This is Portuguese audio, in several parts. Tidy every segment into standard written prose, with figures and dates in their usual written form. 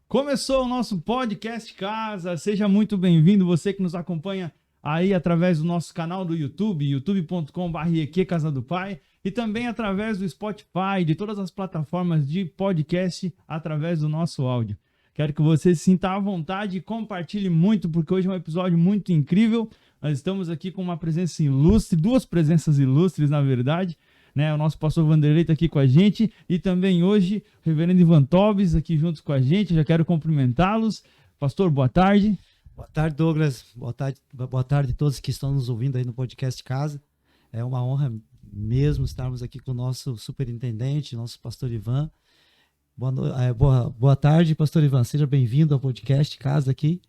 Começou o nosso podcast Casa, seja muito bem-vindo, você que nos acompanha aí através do nosso canal do YouTube, youtube.com.br Casa do Pai, e também através do Spotify, de todas as plataformas de podcast, através do nosso áudio. Quero que você se sinta à vontade e compartilhe muito, porque hoje é um episódio muito incrível. Nós estamos aqui com uma presença ilustre, duas presenças ilustres, na verdade, né? O nosso pastor Vanderlei está aqui com a gente e também hoje o reverendo Ivan Tobes aqui juntos com a gente. Já quero cumprimentá-los. Pastor, boa tarde. Boa tarde, Douglas. Boa tarde a todos que estão nos ouvindo aí no podcast Casa. É uma honra mesmo estarmos aqui com o nosso superintendente, nosso pastor Ivan. Boa tarde, pastor Ivan. Seja bem-vindo ao podcast Casa aqui.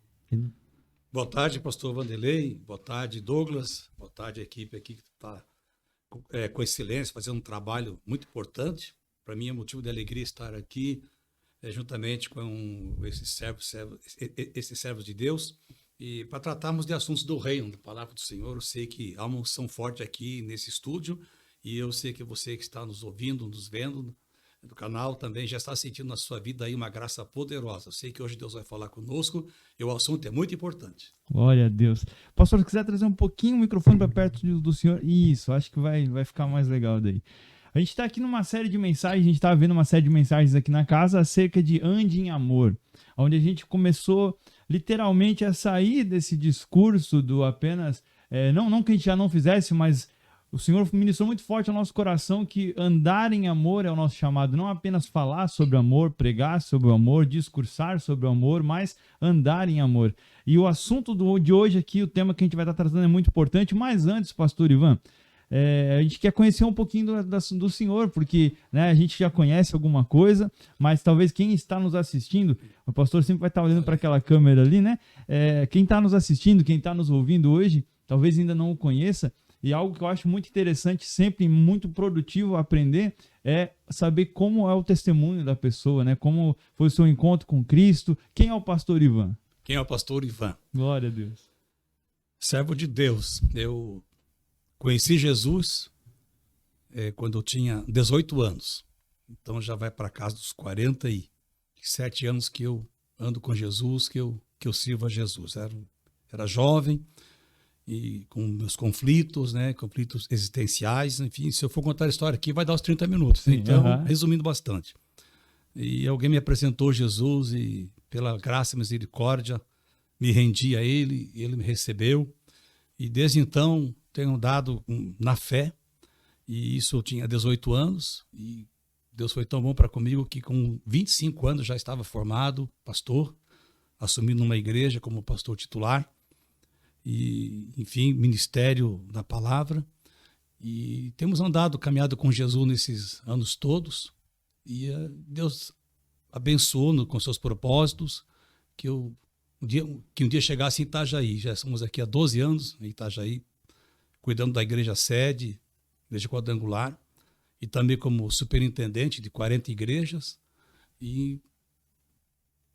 Boa tarde, pastor Vanderlei. Boa tarde, Douglas. Boa tarde, a equipe aqui que está com excelência, fazendo um trabalho muito importante. Para mim é motivo de alegria estar aqui, juntamente com esses servos de Deus, e para tratarmos de assuntos do reino, da palavra do Senhor. Eu sei que há uma unção forte aqui nesse estúdio, e eu sei que você que está nos ouvindo, nos vendo do canal, também já está sentindo na sua vida aí uma graça poderosa. Eu sei que hoje Deus vai falar conosco e o assunto é muito importante. Glória a Deus. Pastor, se quiser trazer um pouquinho o microfone para perto do senhor, isso, acho que vai ficar mais legal daí. A gente está aqui numa série de mensagens, a gente está vendo uma série de mensagens aqui na casa acerca de ande em amor, onde a gente começou literalmente a sair desse discurso do apenas, não que a gente já não fizesse, mas o Senhor ministrou muito forte ao nosso coração que andar em amor é o nosso chamado, não apenas falar sobre amor, pregar sobre o amor, discursar sobre o amor, mas andar em amor. E o assunto de hoje aqui, o tema que a gente vai estar tratando é muito importante, mas antes, pastor Ivan, a gente quer conhecer um pouquinho do Senhor, porque a gente já conhece alguma coisa, mas talvez quem está nos assistindo, o pastor sempre vai estar olhando para aquela câmera ali, né? Quem está nos assistindo, quem está nos ouvindo hoje, talvez ainda não o conheça. E algo que eu acho muito interessante, sempre muito produtivo aprender, é saber como é o testemunho da pessoa, né? Como foi o seu encontro com Cristo. Quem é o pastor Ivan? Quem é o pastor Ivan? Glória a Deus. Servo de Deus. Eu conheci Jesus quando eu tinha 18 anos. Então já vai para casa dos 47 anos que eu ando com Jesus, que eu sirvo a Jesus. Era jovem, e com meus conflitos, conflitos existenciais, enfim, se eu for contar a história aqui, vai dar os 30 minutos. Sim, então, resumindo bastante. E alguém me apresentou Jesus e, pela graça e misericórdia, me rendi a Ele, Ele me recebeu. E desde então, tenho andado na fé, e isso eu tinha 18 anos, e Deus foi tão bom para comigo que com 25 anos já estava formado, pastor, assumindo uma igreja como pastor titular. E, enfim, ministério da palavra, e temos caminhado com Jesus nesses anos todos, e Deus abençoou com seus propósitos, que um dia chegasse em Itajaí. Já estamos aqui há 12 anos em Itajaí, cuidando da igreja sede, igreja quadrangular, e também como superintendente de 40 igrejas, e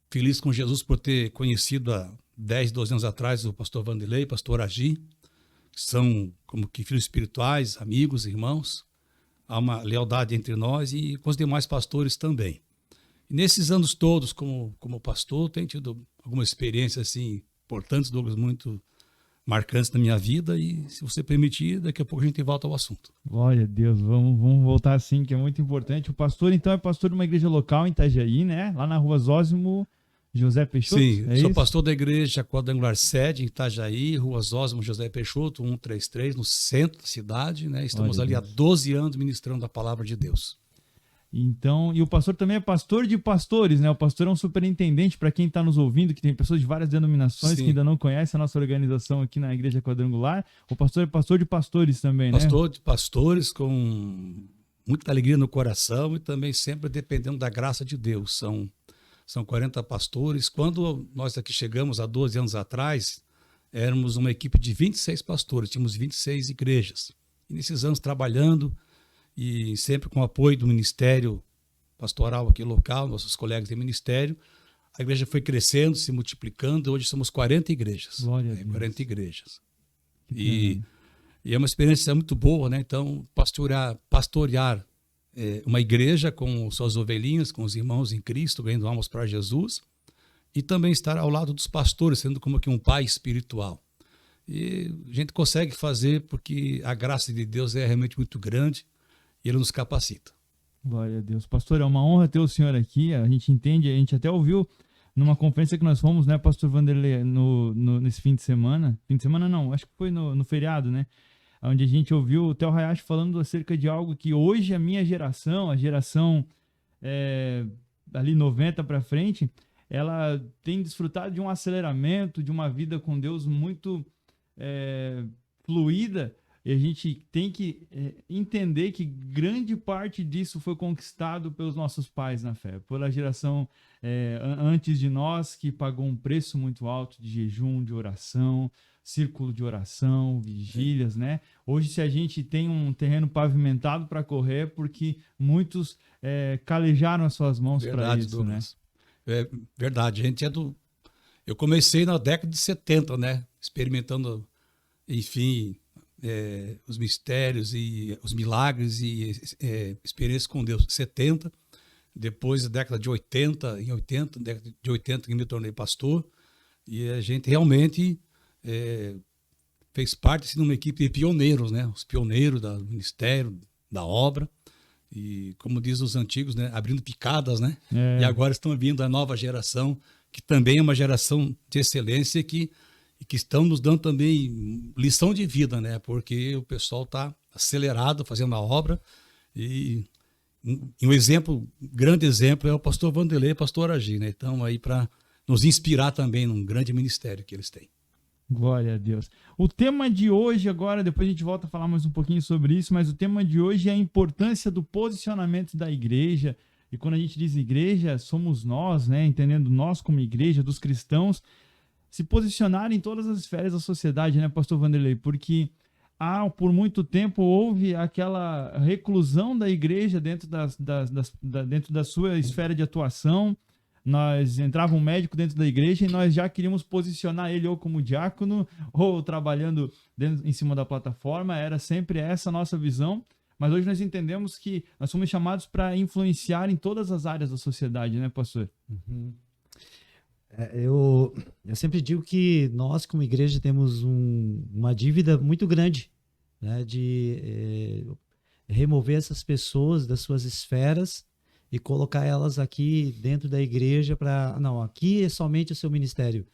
feliz com Jesus por ter conhecido 10, 12 anos atrás, o pastor Vanderlei, pastor Agi, que são como que filhos espirituais, amigos, irmãos. Há uma lealdade entre nós e com os demais pastores também. E nesses anos todos, como pastor, tenho tido algumas experiências assim, importantes, Douglas, muito marcantes na minha vida, e se você permitir, daqui a pouco a gente volta ao assunto. Glória a Deus, vamos voltar assim, que é muito importante. O pastor, então, é pastor de uma igreja local em Itajaí, né? Lá na rua Zósimo José Peixoto? Sim, sou pastor da igreja quadrangular sede em Itajaí, rua Zósimo José Peixoto, 133, no centro da cidade, né? Estamos ali há 12 anos ministrando a palavra de Deus. Então, e o pastor também é pastor de pastores, né? O pastor é um superintendente, para quem está nos ouvindo, que tem pessoas de várias denominações. Sim, que ainda não conhecem a nossa organização aqui na igreja quadrangular. O pastor é pastor de pastores também, né? Pastor de pastores, com muita alegria no coração, e também sempre dependendo da graça de Deus. São 40 pastores. Quando nós aqui chegamos há 12 anos atrás, éramos uma equipe de 26 pastores, tínhamos 26 igrejas. E nesses anos trabalhando, e sempre com o apoio do ministério pastoral aqui local, nossos colegas de ministério, a igreja foi crescendo, se multiplicando, hoje somos 40 igrejas. Glória a Deus. 40 igrejas. E é uma experiência muito boa, né? Então, pastorear uma igreja com suas ovelhinhas, com os irmãos em Cristo, ganhando almas para Jesus, e também estar ao lado dos pastores, sendo como que um pai espiritual. E a gente consegue fazer porque a graça de Deus é realmente muito grande e Ele nos capacita. Glória a Deus. Pastor, é uma honra ter o senhor aqui. A gente entende, a gente até ouviu numa conferência que nós fomos, né, Pastor Vanderlei, nesse fim de semana. Fim de semana não, acho que foi no feriado, né? Onde a gente ouviu o Theo Hayashi falando acerca de algo que hoje a minha geração, a geração ali 90 para frente, ela tem desfrutado de um aceleramento, de uma vida com Deus muito fluida, e a gente tem que entender que grande parte disso foi conquistado pelos nossos pais na fé, pela geração antes de nós, que pagou um preço muito alto de jejum, de oração, círculo de oração, vigílias, né? Hoje, se a gente tem um terreno pavimentado para correr, porque muitos calejaram as suas mãos para isso, Douglas. Né? É verdade, a gente eu comecei na década de 70, né? Experimentando, enfim, os mistérios e os milagres e experiências com Deus. 70, depois da década de 80, década de 80 que me tornei pastor, e a gente realmente fez parte assim, de uma equipe de pioneiros, né? Os pioneiros do ministério, da obra, e como diz os antigos, né? Abrindo picadas, né? E agora estão vindo a nova geração, que também é uma geração de excelência que estão nos dando também lição de vida, né? Porque o pessoal está acelerado fazendo a obra, e um exemplo, grande exemplo é o pastor Vanderlei e o pastor Agi, né? Então aí para nos inspirar também num grande ministério que eles têm. Glória a Deus. O tema de hoje agora, depois a gente volta a falar mais um pouquinho sobre isso, mas o tema de hoje é a importância do posicionamento da igreja. E quando a gente diz igreja, somos nós, né? Entendendo nós como igreja, dos cristãos, se posicionar em todas as esferas da sociedade, né, pastor Vanderlei? Porque por muito tempo houve aquela reclusão da igreja dentro dentro da sua esfera de atuação. Nós entrava um médico dentro da igreja e nós já queríamos posicionar ele ou como diácono ou trabalhando em cima da plataforma. Era sempre essa a nossa visão. Mas hoje nós entendemos que nós somos chamados para influenciar em todas as áreas da sociedade, né, pastor? Uhum. Eu sempre digo que nós, como igreja, temos uma dívida muito grande, né, de remover essas pessoas das suas esferas e colocar elas aqui dentro da igreja não, aqui é somente o seu ministério.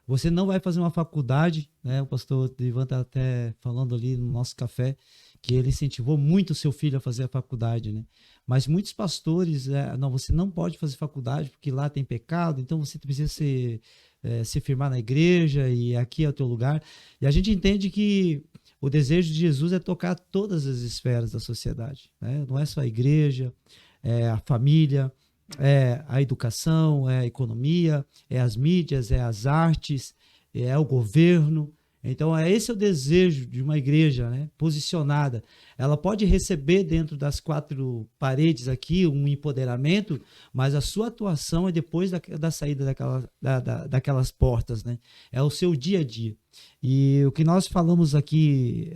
Você não vai fazer uma faculdade, né? O pastor Ivan está até falando ali no nosso café que ele incentivou muito o seu filho a fazer a faculdade, né? Mas muitos pastores, não, você não pode fazer faculdade porque lá tem pecado, então você precisa se firmar na igreja e aqui é o teu lugar. E a gente entende que o desejo de Jesus é tocar todas as esferas da sociedade, né? Não é só a igreja, é a família, é a educação, é a economia, é as mídias, é as artes, é o governo. Então, esse é o desejo de uma igreja, né, posicionada. Ela pode receber dentro das 4 paredes aqui um empoderamento, mas a sua atuação é depois da saída daquelas portas, né? É o seu dia a dia. E o que nós falamos aqui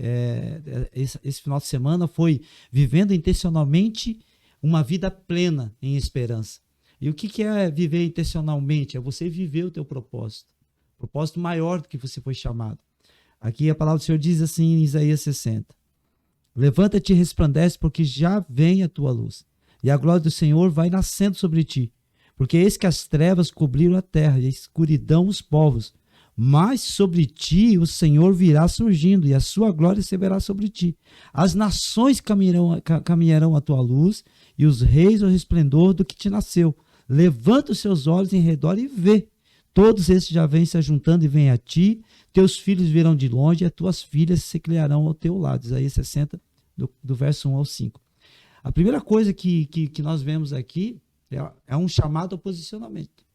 esse final de semana foi vivendo intencionalmente uma vida plena em esperança. E o que é viver intencionalmente? É você viver o teu propósito maior do que você foi chamado. Aqui a palavra do Senhor diz assim em Isaías 60. Levanta-te e resplandece, porque já vem a tua luz, e a glória do Senhor vai nascendo sobre ti. Porque eis que as trevas cobriram a terra, e a escuridão os povos. Mas sobre ti o Senhor virá surgindo, e a sua glória se verá sobre ti. As nações caminharão à tua luz, e os reis ao resplendor do que te nasceu. Levanta os seus olhos em redor e vê. Todos esses já vêm se ajuntando e vêm a ti. Teus filhos virão de longe, e as tuas filhas se criarão ao teu lado. Isaías 60, do verso 1 ao 5. A primeira coisa que nós vemos aqui é um chamado ao posicionamento.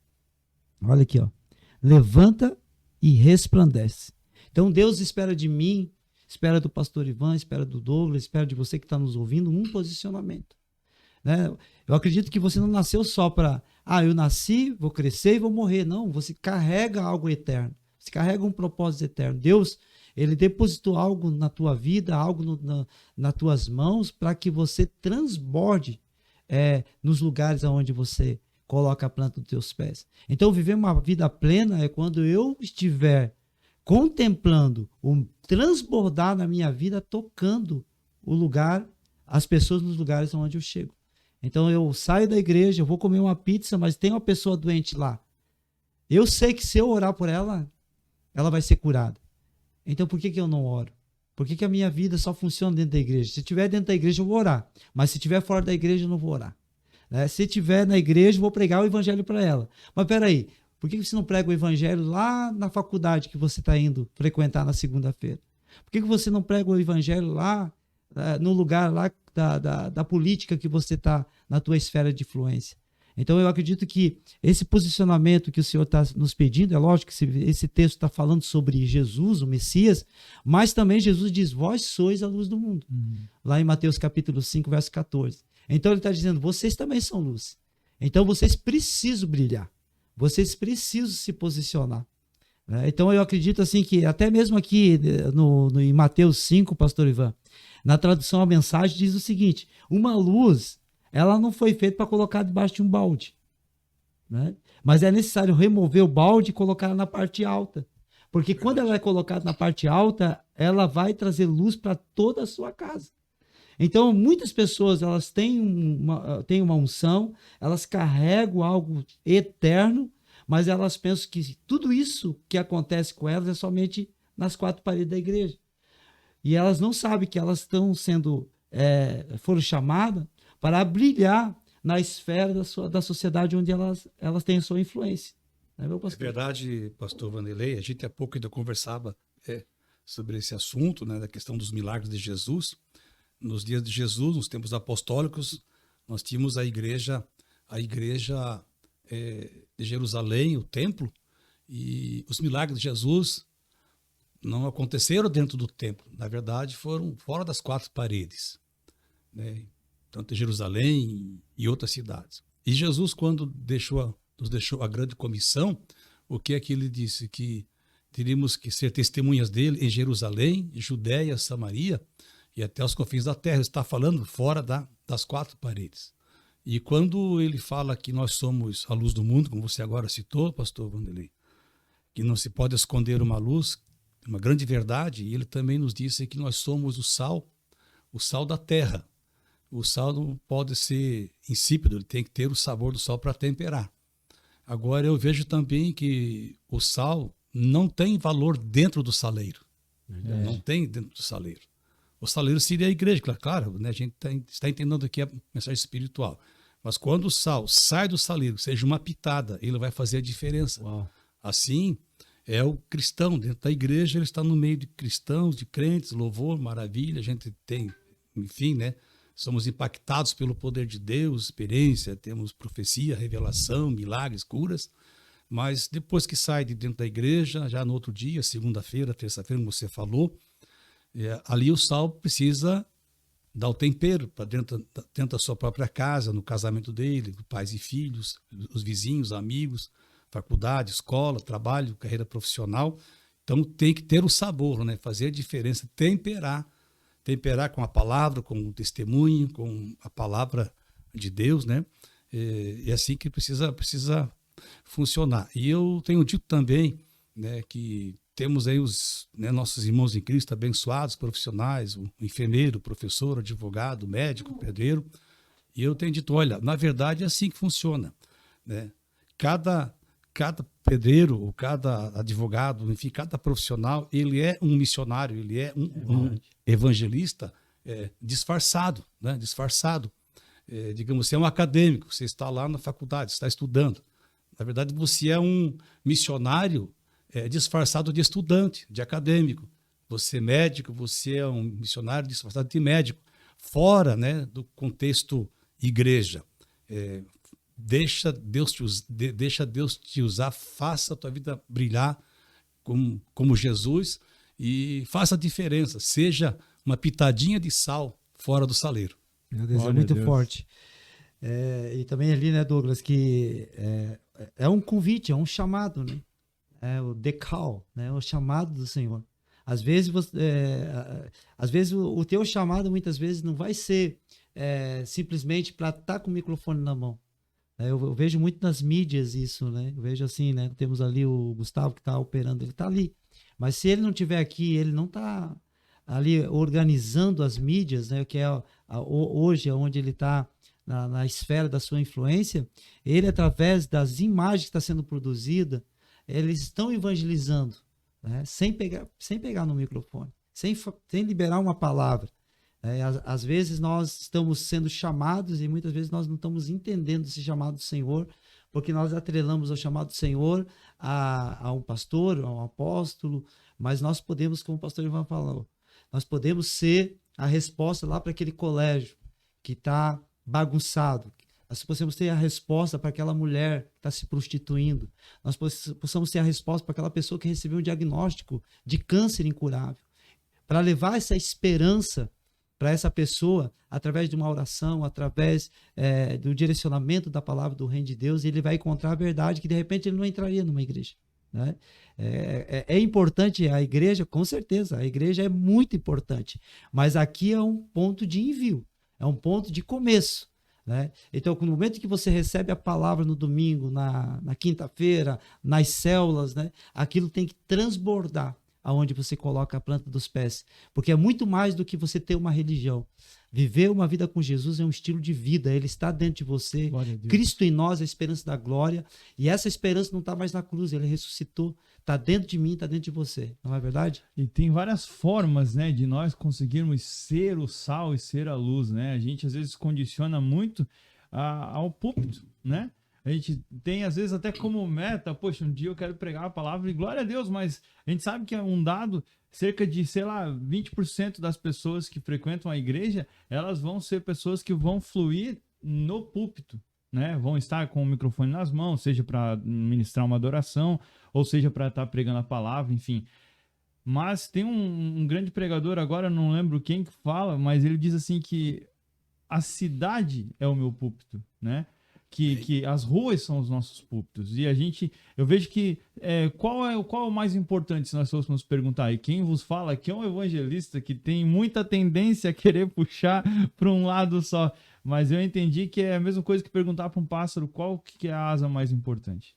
Olha aqui, ó. Levanta e resplandece. Então Deus espera de mim, espera do pastor Ivan, espera do Douglas, espera de você que está nos ouvindo, um posicionamento. Né? Eu acredito que você não nasceu só para, eu nasci, vou crescer e vou morrer. Não, você carrega algo eterno. Você carrega um propósito eterno. Deus, ele depositou algo na tua vida, algo nas tuas mãos, para que você transborde nos lugares onde você coloca a planta dos teus pés. Então, viver uma vida plena é quando eu estiver contemplando o transbordar na minha vida, tocando o lugar, as pessoas nos lugares onde eu chego. Então, eu saio da igreja, eu vou comer uma pizza, mas tem uma pessoa doente lá. Eu sei que se eu orar por ela, ela vai ser curada. Então, por que eu não oro? Por que a minha vida só funciona dentro da igreja? Se estiver dentro da igreja, eu vou orar. Mas se estiver fora da igreja, eu não vou orar. Né? Se estiver na igreja, eu vou pregar o evangelho para ela. Mas peraí, por que você não prega o evangelho lá na faculdade que você está indo frequentar na segunda-feira? Por que você não prega o evangelho lá no lugar lá da política que você está na tua esfera de influência? Então eu acredito que esse posicionamento que o Senhor está nos pedindo, é lógico que esse texto está falando sobre Jesus, o Messias, mas também Jesus diz, vós sois a luz do mundo. Lá em Mateus capítulo 5, verso 14. Então ele está dizendo, vocês também são luz. Então vocês precisam brilhar. Vocês precisam se posicionar. Então eu acredito assim que até mesmo aqui em Mateus 5, pastor Ivan, na tradução a mensagem diz o seguinte, uma luz, ela não foi feita para colocar debaixo de um balde. Né? Mas é necessário remover o balde e colocar na parte alta. Porque quando ela é colocada na parte alta, ela vai trazer luz para toda a sua casa. Então, muitas pessoas elas têm uma unção, elas carregam algo eterno, mas elas pensam que tudo isso que acontece com elas é somente nas quatro paredes da igreja. E elas não sabem que elas estão foram chamadas para brilhar na esfera da sociedade onde elas têm a sua influência. Né, meu pastor? É verdade, pastor Vanderlei, a gente há pouco ainda conversava sobre esse assunto, né, da questão dos milagres de Jesus. Nos dias de Jesus, nos tempos apostólicos, nós tínhamos a igreja de Jerusalém, o templo, e os milagres de Jesus não aconteceram dentro do templo. Na verdade, foram fora das quatro paredes, né? Tanto em Jerusalém e outras cidades. E Jesus, quando nos deixou a grande comissão, o que é que ele disse? Que teríamos que ser testemunhas dele em Jerusalém, Judéia, Samaria e até os confins da terra. Ele está falando fora das quatro paredes. E quando ele fala que nós somos a luz do mundo, como você agora citou, pastor Vanderlei, que não se pode esconder uma luz, uma grande verdade, e ele também nos disse que nós somos o sal da terra. O sal não pode ser insípido, ele tem que ter o sabor do sal para temperar. Agora eu vejo também que o sal não tem valor dentro do saleiro. Não tem dentro do saleiro. O saleiro seria a igreja, claro, né? A gente está entendendo aqui a mensagem espiritual. Mas quando o sal sai do saleiro, seja uma pitada, ele vai fazer a diferença. Uau. Assim, é o cristão dentro da igreja, ele está no meio de cristãos, de crentes, louvor, maravilha, a gente tem, enfim, né? Somos impactados pelo poder de Deus, experiência, temos profecia, revelação, milagres, curas, mas depois que sai de dentro da igreja, já no outro dia, segunda-feira, terça-feira, como você falou, ali o sal precisa dar o tempero para dentro da sua própria casa, no casamento dele, pais e filhos, os vizinhos, amigos, faculdade, escola, trabalho, carreira profissional. Então tem que ter o sabor, né? Fazer a diferença, temperar com a palavra, com o testemunho, com a palavra de Deus, né? É assim que precisa funcionar. E eu tenho dito também, né, que temos aí nossos irmãos em Cristo abençoados, profissionais, o enfermeiro, o professor, o advogado, o médico, o pedreiro. E eu tenho dito, olha, na verdade é assim que funciona, né? Cada pedreiro, ou cada advogado, enfim, cada profissional, ele é um missionário, ele é um evangelista disfarçado, né? Disfarçado. Digamos, você é um acadêmico, você está lá na faculdade, está estudando. Na verdade, você é um missionário disfarçado de estudante, de acadêmico. Você é médico, você é um missionário disfarçado de médico. Fora, né, do contexto igreja. Deixa Deus te usar, faça a tua vida brilhar como Jesus e faça a diferença. Seja uma pitadinha de sal fora do saleiro. Meu Deus, é muito forte. E também ali, né, Douglas, que é um convite, é um chamado, né? É o decal, né? O chamado do Senhor. Às vezes, o teu chamado muitas vezes não vai ser simplesmente para estar com o microfone na mão. Eu vejo muito nas mídias isso, né? Eu vejo assim, né? Temos ali o Gustavo que está operando, ele está ali. Mas se ele não estiver aqui, ele não está ali organizando as mídias, né? Que é hoje onde ele está na esfera da sua influência, ele, através das imagens que está sendo produzida, eles estão evangelizando, né? Sem pegar no microfone, sem liberar uma palavra. Às vezes nós estamos sendo chamados e muitas vezes nós não estamos entendendo esse chamado do Senhor, porque nós atrelamos ao chamado do Senhor a um pastor, a um apóstolo, mas nós podemos, como o pastor Ivan falou, nós podemos ser a resposta lá para aquele colégio que está bagunçado. Nós possamos ter a resposta para aquela mulher que está se prostituindo. Nós possamos ter a resposta para aquela pessoa que recebeu um diagnóstico de câncer incurável. Para levar essa esperança para essa pessoa, através de uma oração, através do direcionamento da palavra do Reino de Deus, ele vai encontrar a verdade que de repente ele não entraria numa igreja, né? É importante a igreja, com certeza, a igreja é muito importante, mas aqui é um ponto de envio, é um ponto de começo, né? Então, no momento que você recebe a palavra no domingo, na quinta-feira, nas células, né, aquilo tem que transbordar aonde você coloca a planta dos pés, porque é muito mais do que você ter uma religião. Viver uma vida com Jesus é um estilo de vida, ele está dentro de você. Cristo em nós é a esperança da glória, e essa esperança não está mais na cruz, ele ressuscitou, está dentro de mim, está dentro de você, não é verdade? E tem várias formas, né, de nós conseguirmos ser o sal e ser a luz, né? A gente às vezes condiciona muito ao púlpito, né? A gente tem, às vezes, até como meta, poxa, um dia eu quero pregar a palavra e glória a Deus, mas a gente sabe que é um dado, cerca de, sei lá, 20% das pessoas que frequentam a igreja, elas vão ser pessoas que vão fluir no púlpito, né? Vão estar com o microfone nas mãos, seja para ministrar uma adoração, ou seja para estar pregando a palavra, enfim. Mas tem um grande pregador agora, não lembro quem que fala, mas ele diz assim que a cidade é o meu púlpito, né? Que as ruas são os nossos púlpitos. E eu vejo que qual é o mais importante, se nós fôssemos perguntar? E quem vos fala aqui é um evangelista que tem muita tendência a querer puxar para um lado só. Mas eu entendi que é a mesma coisa que perguntar para um pássaro qual que é a asa mais importante.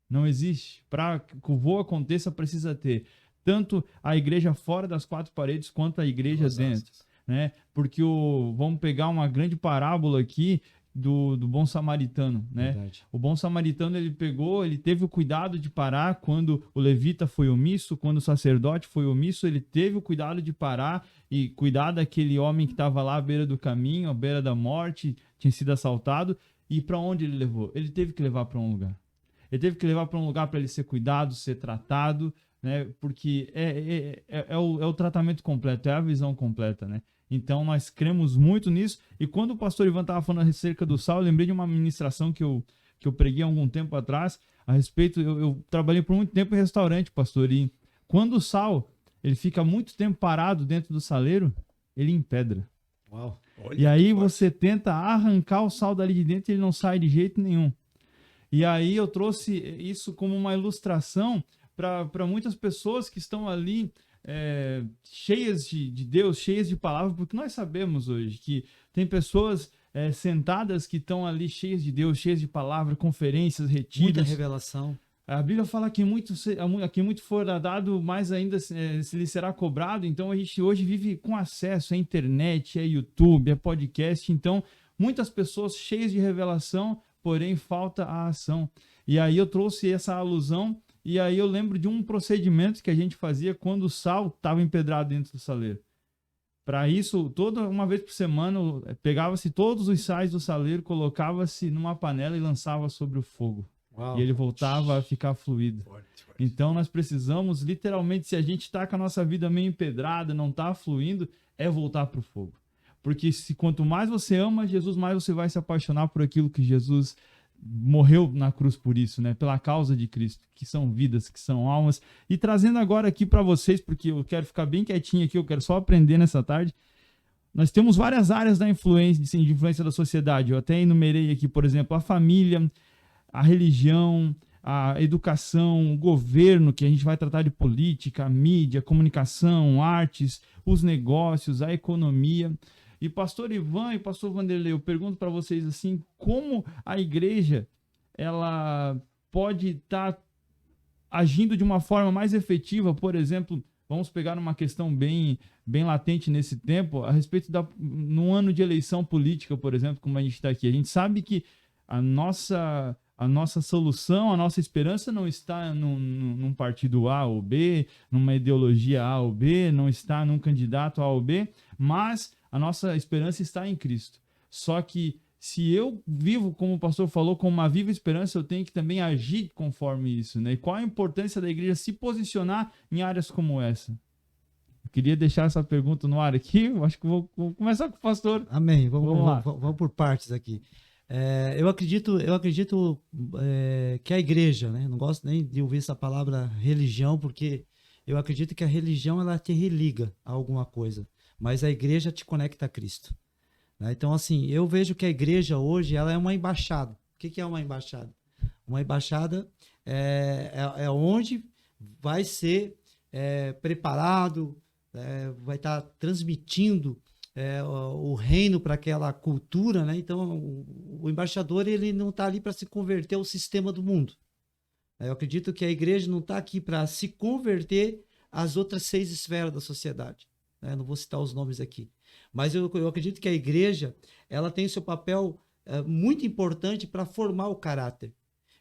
Não existe. Para que o voo aconteça, precisa ter tanto a igreja fora das quatro paredes quanto a igreja dentro, né? Porque vamos pegar uma grande parábola aqui do bom samaritano, né? Verdade. O bom samaritano, ele teve o cuidado de parar quando o levita foi omisso, quando o sacerdote foi omisso, ele teve o cuidado de parar e cuidar daquele homem que estava lá à beira do caminho, à beira da morte, tinha sido assaltado. E para onde ele levou? Ele teve que levar para um lugar. Ele teve que levar para um lugar para ele ser cuidado, ser tratado, né? Porque é o tratamento completo, é a visão completa, né? Então, nós cremos muito nisso. E quando o pastor Ivan estava falando acerca do sal, eu lembrei de uma ministração que eu preguei há algum tempo atrás, a respeito, eu trabalhei por muito tempo em restaurante, pastor, e quando o sal ele fica muito tempo parado dentro do saleiro, ele empedra. Uau. E aí você tenta arrancar o sal dali de dentro e ele não sai de jeito nenhum. E aí eu trouxe isso como uma ilustração para muitas pessoas que estão ali cheias de Deus, cheias de palavra, porque nós sabemos hoje que tem pessoas sentadas que estão ali cheias de Deus, cheias de palavra, conferências, retiros. Muita revelação. A Bíblia fala que a quem muito for dado, mais ainda se lhe será cobrado. Então a gente hoje vive com acesso à internet, a YouTube, a podcast. Então muitas pessoas cheias de revelação, porém falta a ação. E aí eu trouxe essa alusão. E aí eu lembro de um procedimento que a gente fazia quando o sal estava empedrado dentro do saleiro. Para isso, toda uma vez por semana, pegava-se todos os sais do saleiro, colocava-se numa panela e lançava sobre o fogo. Uau. E ele voltava a ficar fluido. Forte. Então nós precisamos, literalmente, se a gente está com a nossa vida meio empedrada, não está fluindo, voltar para o fogo. Porque quanto mais você ama Jesus, mais você vai se apaixonar por aquilo que Jesus morreu na cruz por isso, né? Pela causa de Cristo, que são vidas, que são almas. E trazendo agora aqui para vocês, porque eu quero ficar bem quietinho aqui, eu quero só aprender nessa tarde. Nós temos várias áreas de influência da sociedade. Eu até enumerei aqui, por exemplo, a família, a religião, a educação, o governo, que a gente vai tratar de política, a mídia, a comunicação, artes, os negócios, a economia. E pastor Ivan e pastor Vanderlei, eu pergunto para vocês assim, como a igreja ela pode estar agindo de uma forma mais efetiva, por exemplo, vamos pegar uma questão bem latente nesse tempo, a respeito no ano de eleição política, por exemplo, como a gente está aqui. A gente sabe que a nossa solução, a nossa esperança não está num partido A ou B, numa ideologia A ou B, não está num candidato A ou B, mas a nossa esperança está em Cristo. Só que se eu vivo, como o pastor falou, com uma viva esperança, eu tenho que também agir conforme isso, né? E qual a importância da igreja se posicionar em áreas como essa? Eu queria deixar essa pergunta no ar aqui, eu acho que vou começar com o pastor. Amém. Vamos lá. Vamos por partes aqui. Eu acredito que a igreja, né? Não gosto nem de ouvir essa palavra religião, porque eu acredito que a religião ela te religa a alguma coisa, mas a igreja te conecta a Cristo. Então, assim, eu vejo que a igreja hoje ela é uma embaixada. O que é uma embaixada? Uma embaixada é onde vai ser preparado, vai estar transmitindo o reino para aquela cultura, né? Então, o embaixador ele não está ali para se converter ao sistema do mundo. Eu acredito que a igreja não está aqui para se converter às outras 6 esferas da sociedade. Não vou citar os nomes aqui. Mas eu acredito que a igreja ela tem seu papel muito importante para formar o caráter.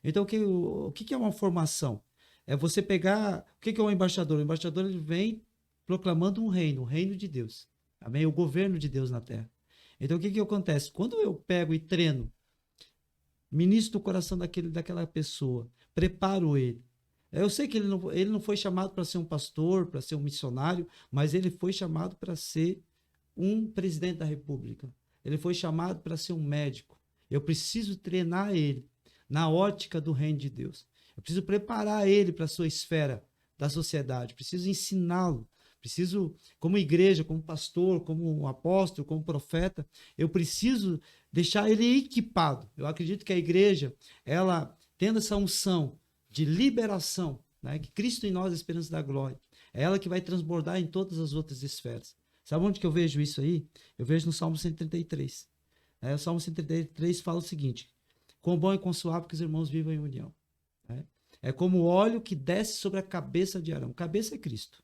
Então, o que é uma formação? É você pegar... O que é um embaixador? O embaixador ele vem proclamando o reino de Deus. Amém? O governo de Deus na terra. Então, o que acontece? Quando eu pego e treino, ministro o coração daquela pessoa, preparo ele. Eu sei que ele não foi chamado para ser um pastor, para ser um missionário, mas ele foi chamado para ser um presidente da república. Ele foi chamado para ser um médico. Eu preciso treinar ele na ótica do reino de Deus. Eu preciso preparar ele para a sua esfera da sociedade. Preciso ensiná-lo. Preciso, como igreja, como pastor, como um apóstolo, como profeta, eu preciso deixar ele equipado. Eu acredito que a igreja, ela tendo essa unção de liberação, né, que Cristo em nós, a esperança da glória, é ela que vai transbordar em todas as outras esferas. Sabe onde que eu vejo isso aí? Eu vejo no Salmo 133. O Salmo 133 fala o seguinte: quão bom e quão suave que os irmãos vivam em união. É como o óleo que desce sobre a cabeça de Arão. Cabeça é Cristo.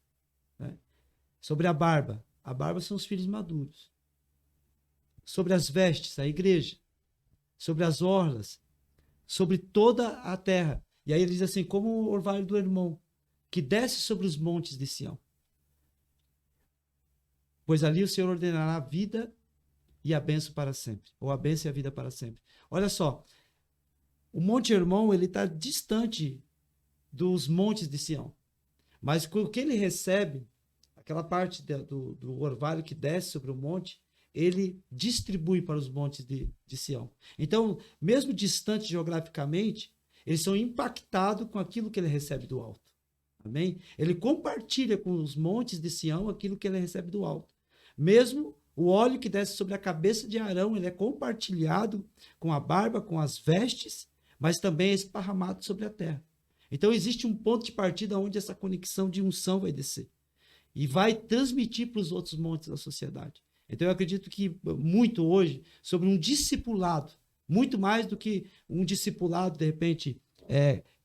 Sobre a barba são os filhos maduros. Sobre as vestes, a igreja. Sobre as orlas, sobre toda a terra. E aí ele diz assim, como o orvalho do irmão, que desce sobre os montes de Sião. Pois ali o Senhor ordenará a vida e a bênção para sempre. Ou a bênção e a vida para sempre. Olha só, o Monte Hermon, ele está distante dos montes de Sião. Mas o que ele recebe, aquela parte do orvalho que desce sobre o monte, ele distribui para os montes de Sião. Então, mesmo distante geograficamente, eles são impactados com aquilo que ele recebe do alto. Amém? Ele compartilha com os montes de Sião aquilo que ele recebe do alto. Mesmo o óleo que desce sobre a cabeça de Arão, ele é compartilhado com a barba, com as vestes, mas também é esparramado sobre a terra. Então, existe um ponto de partida onde essa conexão de unção vai descer. E vai transmitir para os outros montes da sociedade. Então, eu acredito que muito hoje, sobre um discipulado, muito mais do que um discipulado, de repente,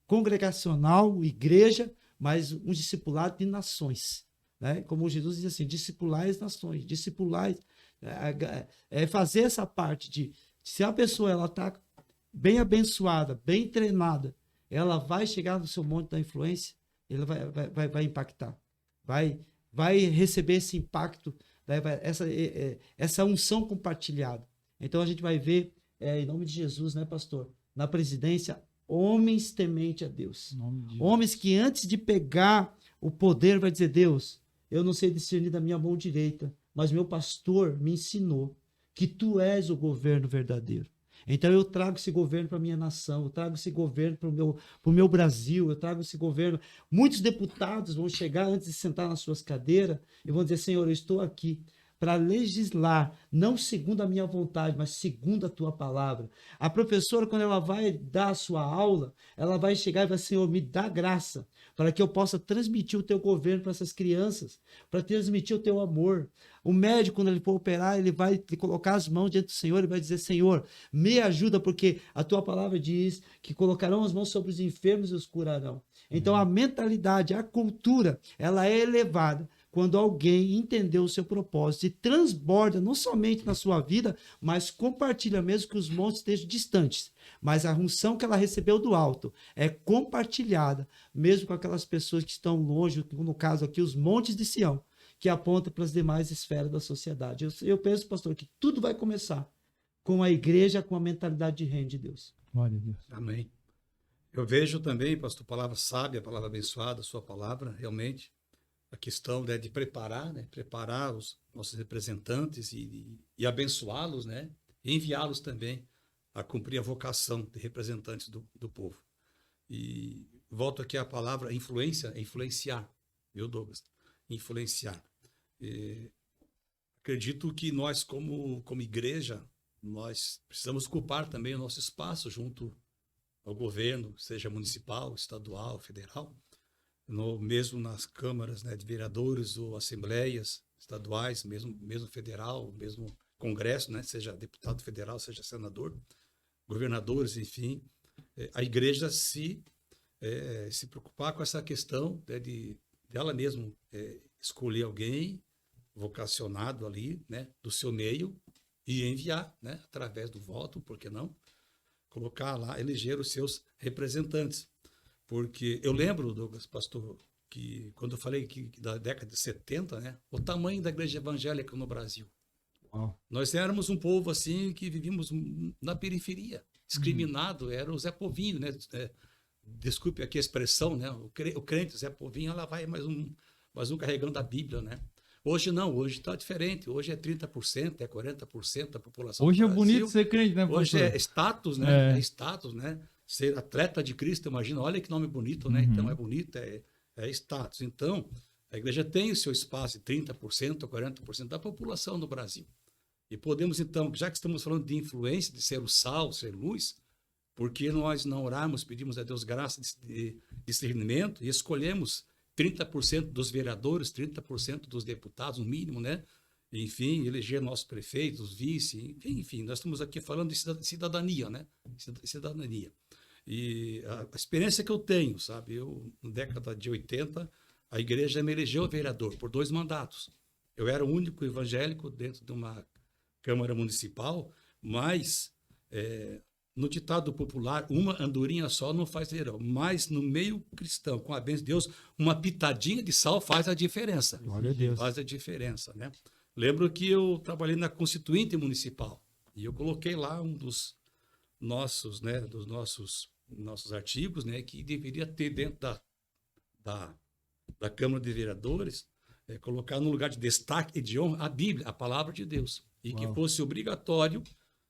congregacional, igreja, mas um discipulado de nações. Né? Como Jesus diz assim, discipular as nações, discipular fazer essa parte de, se a pessoa está bem abençoada, bem treinada, ela vai chegar no seu monte da influência, ela vai impactar, vai receber esse impacto, essa unção compartilhada. Então a gente vai ver, em nome de Jesus, né, pastor? Na presidência, homens tementes a Deus. Homens que antes de pegar o poder vai dizer, Deus, eu não sei discernir da minha mão direita, mas meu pastor me ensinou que tu és o governo verdadeiro. Então eu trago esse governo para a minha nação, eu trago esse governo para o meu Brasil, eu trago esse governo. Muitos deputados vão chegar antes de sentar nas suas cadeiras e vão dizer, Senhor, eu estou aqui para legislar, não segundo a minha vontade, mas segundo a tua palavra. A professora, quando ela vai dar a sua aula, ela vai chegar e vai, Senhor, me dá graça, para que eu possa transmitir o teu governo para essas crianças, para transmitir o teu amor. O médico, quando ele for operar, ele vai colocar as mãos diante do Senhor e vai dizer, Senhor, me ajuda, porque a tua palavra diz que colocarão as mãos sobre os enfermos e os curarão. Então, a mentalidade, a cultura, ela é elevada quando alguém entendeu o seu propósito e transborda não somente na sua vida, mas compartilha mesmo que os montes estejam distantes. Mas a unção que ela recebeu do alto é compartilhada mesmo com aquelas pessoas que estão longe, no caso aqui, os montes de Sião, que apontam para as demais esferas da sociedade. Eu penso, pastor, que tudo vai começar com a igreja, com a mentalidade de reino de Deus. Glória a Deus. Amém. Eu vejo também, pastor, palavra sábia, palavra abençoada, sua palavra, realmente, a questão, né, de preparar, né, preparar os nossos representantes e abençoá-los, né, e enviá-los também a cumprir a vocação de representantes do povo. E volto aqui à palavra influência, influenciar, viu, Douglas? Influenciar. Acredito que nós, como igreja, nós precisamos ocupar também o nosso espaço junto ao governo, seja municipal, estadual, federal, mesmo nas câmaras, né, de vereadores ou assembleias estaduais, mesmo federal, mesmo congresso, né, seja deputado federal, seja senador, governadores, enfim, a igreja se preocupar com essa questão, né, de ela mesmo escolher alguém vocacionado ali, né, do seu meio e enviar, né, através do voto, por que não? Colocar lá, eleger os seus representantes. Porque eu lembro, Douglas, pastor, que quando eu falei que da década de 70, né, o tamanho da igreja evangélica no Brasil. Uau. Nós éramos um povo assim que vivíamos na periferia, discriminado, era o Zé Povinho, né? Desculpe aqui a expressão, né? O crente Zé Povinho, ela vai mais um carregando a Bíblia, né? Hoje não, hoje está diferente. Hoje é 30%, é 40% da população Hoje do é Brasil. bonito ser crente, né, pastor? Hoje é status, né? É status, né? Ser atleta de Cristo, imagina, olha que nome bonito, né? Então é bonito, é status. Então, a igreja tem o seu espaço de 30% ou 40% da população no Brasil. E podemos, então, já que estamos falando de influência, de ser o sal, ser luz, porque nós não orarmos, pedimos a Deus graça de discernimento e escolhemos 30% dos vereadores, 30% dos deputados, no mínimo, né? Enfim, eleger nossos prefeitos, vice, enfim, nós estamos aqui falando de cidadania, né? Cidadania. E a experiência que eu tenho, sabe? Eu, na década de 80, a igreja me elegeu vereador por 2 mandatos. Eu era o único evangélico dentro de uma Câmara Municipal, mas no ditado popular, uma andorinha só não faz verão, mas no meio cristão, com a bênção de Deus, uma pitadinha de sal faz a diferença. Glória a Deus. Faz a diferença, né? Lembro que eu trabalhei na Constituinte Municipal e eu coloquei lá um dos nossos, né, dos nossos artigos, né, que deveria ter dentro da Câmara de Vereadores, colocar no lugar de destaque e de honra a Bíblia, a palavra de Deus. E que fosse obrigatório,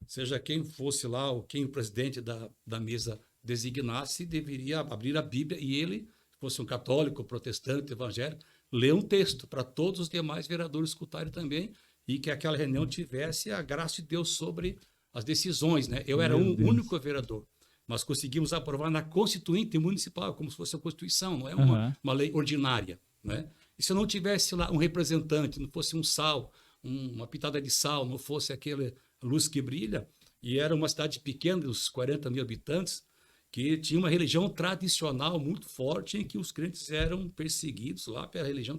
seja quem fosse lá, ou quem o presidente da mesa designasse, deveria abrir a Bíblia e ele, fosse um católico, protestante, evangélico, ler um texto para todos os demais vereadores escutarem também e que aquela reunião tivesse a graça de Deus sobre as decisões, né? Eu era um único vereador, mas conseguimos aprovar na Constituinte Municipal, como se fosse a Constituição, não é uma lei ordinária, né? E se não tivesse lá um representante, não fosse um sal, uma pitada de sal, não fosse aquela luz que brilha, e era uma cidade pequena, uns 40 mil habitantes, que tinha uma religião tradicional muito forte, em que os crentes eram perseguidos lá pela religião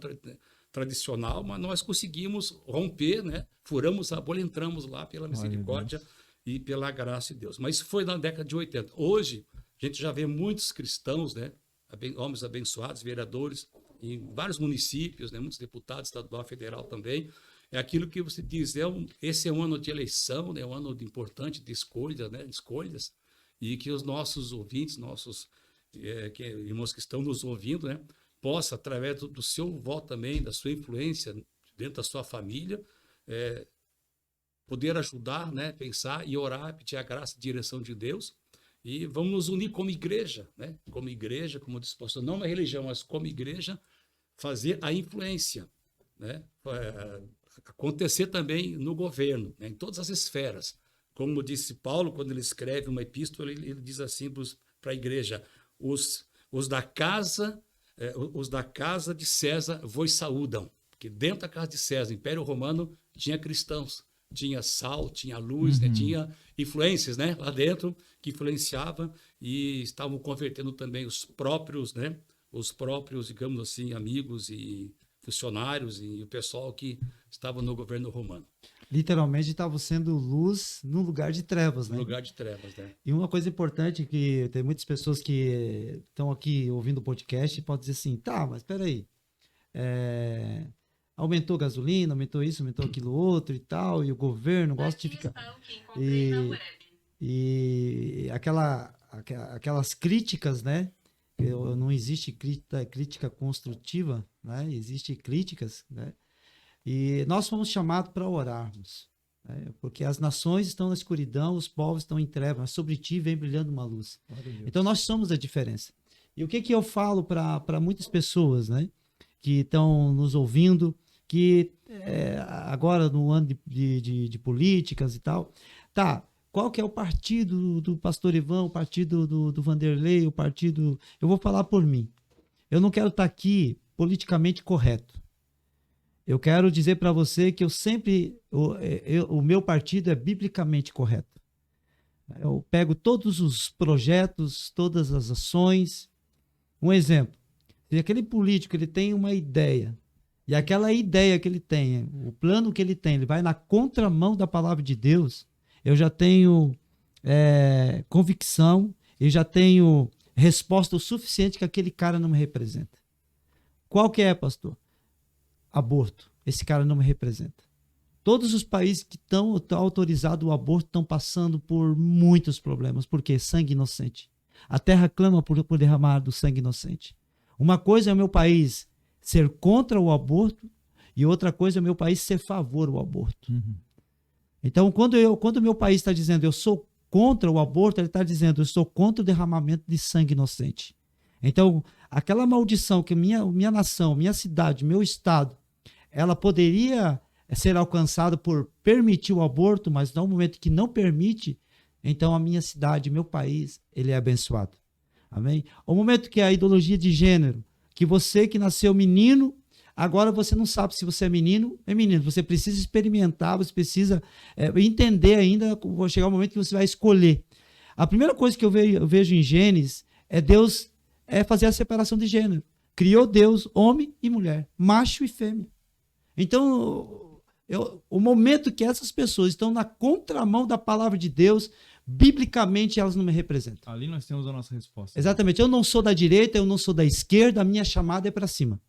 tradicional, mas nós conseguimos romper, né? Furamos a bolha, entramos lá pela misericórdia e pela graça de Deus. Mas isso foi na década de 80. Hoje, a gente já vê muitos cristãos, né? Homens abençoados, vereadores, em vários municípios, né? Muitos deputados estadual, federal também. É aquilo que você diz, esse é um ano de eleição, né? Um ano importante de escolha, né? Escolhas, e que os nossos ouvintes, irmãos que estão nos ouvindo, né? Possa, através do seu voto também, da sua influência dentro da sua família, poder ajudar, né? Pensar e orar, pedir a graça e direção de Deus. E vamos nos unir como igreja, né? Como igreja, como disse o pastor, não uma religião, mas como igreja, fazer a influência, né? acontecer também no governo, né, em todas as esferas. Como disse Paulo, quando ele escreve uma epístola, ele diz assim para a igreja: os da casa de César vos saúdam. Porque dentro da casa de César, Império Romano, tinha cristãos, tinha sal, tinha luz, né, tinha influências, né, lá dentro que influenciavam e estavam convertendo também os próprios, digamos assim, amigos e funcionários e o pessoal que estava no governo romano. Literalmente estava sendo luz no lugar de trevas, né? No lugar de trevas, né? E uma coisa importante que tem muitas pessoas que estão aqui ouvindo o podcast e podem dizer assim, tá, mas peraí, aumentou gasolina, aumentou isso, aumentou aquilo outro e tal, e o governo gosta de ficar... E aquelas críticas, né? Não existe crítica construtiva, né? Existe críticas, né? E nós fomos chamados para orarmos, né? Porque as nações estão na escuridão, os povos estão em trevas, mas sobre ti vem brilhando uma luz. Então nós somos a diferença. E o que eu falo para muitas pessoas, né? Que estão nos ouvindo, que agora no ano de políticas e tal, tá, qual que é o partido do pastor Ivan, o partido do Vanderlei, o partido... Eu vou falar por mim. Eu não quero estar aqui politicamente correto. Eu quero dizer para você que eu sempre... O meu partido é biblicamente correto. Eu pego todos os projetos, todas as ações. Um exemplo. Se aquele político ele tem uma ideia, e aquela ideia que ele tem, o plano que ele tem, ele vai na contramão da palavra de Deus, eu já tenho convicção e já tenho resposta o suficiente que aquele cara não me representa. Qual que é, pastor? Aborto. Esse cara não me representa. Todos os países que estão autorizados o aborto estão passando por muitos problemas. Por quê? Sangue inocente. A terra clama por derramar do sangue inocente. Uma coisa é o meu país ser contra o aborto e outra coisa é o meu país ser favor ao aborto. Então, quando o meu país está dizendo eu sou contra o aborto, ele está dizendo eu sou contra o derramamento de sangue inocente. Então, aquela maldição que minha nação, minha cidade, meu estado, ela poderia ser alcançada por permitir o aborto, mas no momento que não permite, então a minha cidade, meu país, ele é abençoado. Amém? O momento que a ideologia de gênero, que você que nasceu menino, agora você não sabe se você é menino ou menino. Você precisa experimentar, você precisa entender ainda, vai chegar o momento que você vai escolher. A primeira coisa que eu vejo em Gênesis é Deus fazer a separação de gênero. Criou Deus homem e mulher, macho e fêmea. Então, o momento que essas pessoas estão na contramão da palavra de Deus, biblicamente elas não me representam. Ali nós temos a nossa resposta. Exatamente. Eu não sou da direita, eu não sou da esquerda, a minha chamada é para cima.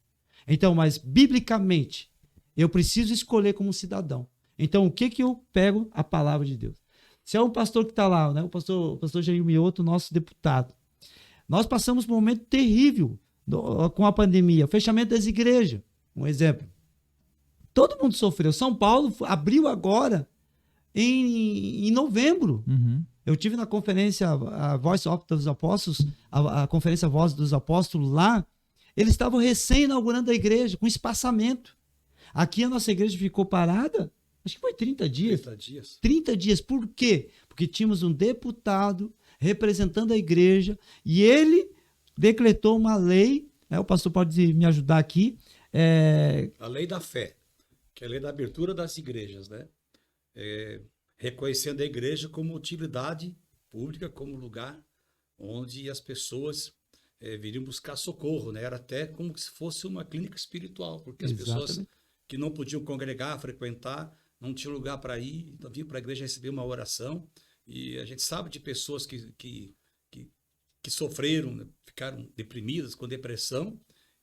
Então, mas biblicamente, eu preciso escolher como cidadão. Então, o que eu pego? A palavra de Deus. Se é um pastor que está lá, né? o pastor Jair Mioto, nosso deputado. Nós passamos por um momento terrível com a pandemia, o fechamento das igrejas. Um exemplo. Todo mundo sofreu. São Paulo abriu agora em novembro. Eu tive na conferência a Voice of dos Apóstolos, a conferência Voz dos Apóstolos lá. Eles estavam recém-inaugurando a igreja, com espaçamento. Aqui a nossa igreja ficou parada, acho que foi 30 dias. 30 dias. 30 dias. Por quê? Porque tínhamos um deputado representando a igreja e ele decretou uma lei, né? O pastor pode me ajudar aqui. A lei da fé, que é a lei da abertura das igrejas, né? Reconhecendo a igreja como utilidade pública, como lugar onde as pessoas viriam buscar socorro, né? Era até como se fosse uma clínica espiritual, porque as pessoas que não podiam congregar, frequentar, não tinham lugar para ir, então vinham para a igreja receber uma oração. E a gente sabe de pessoas que sofreram, né? Ficaram deprimidas, com depressão,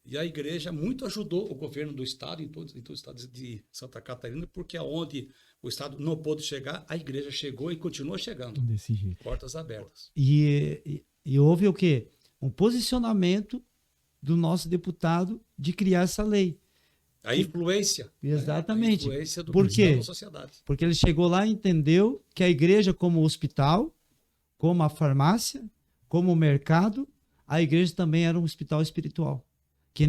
e a igreja muito ajudou o governo do estado, em todos os estados de Santa Catarina, porque aonde o estado não pôde chegar, a igreja chegou e continua chegando. Desse jeito. Portas abertas. E houve o quê? Um posicionamento do nosso deputado de criar essa lei. A influência. Exatamente. A influência do Por quê? da sociedade. Porque ele chegou lá e entendeu que a igreja como hospital, como a farmácia, como o mercado, a igreja também era um hospital espiritual. Que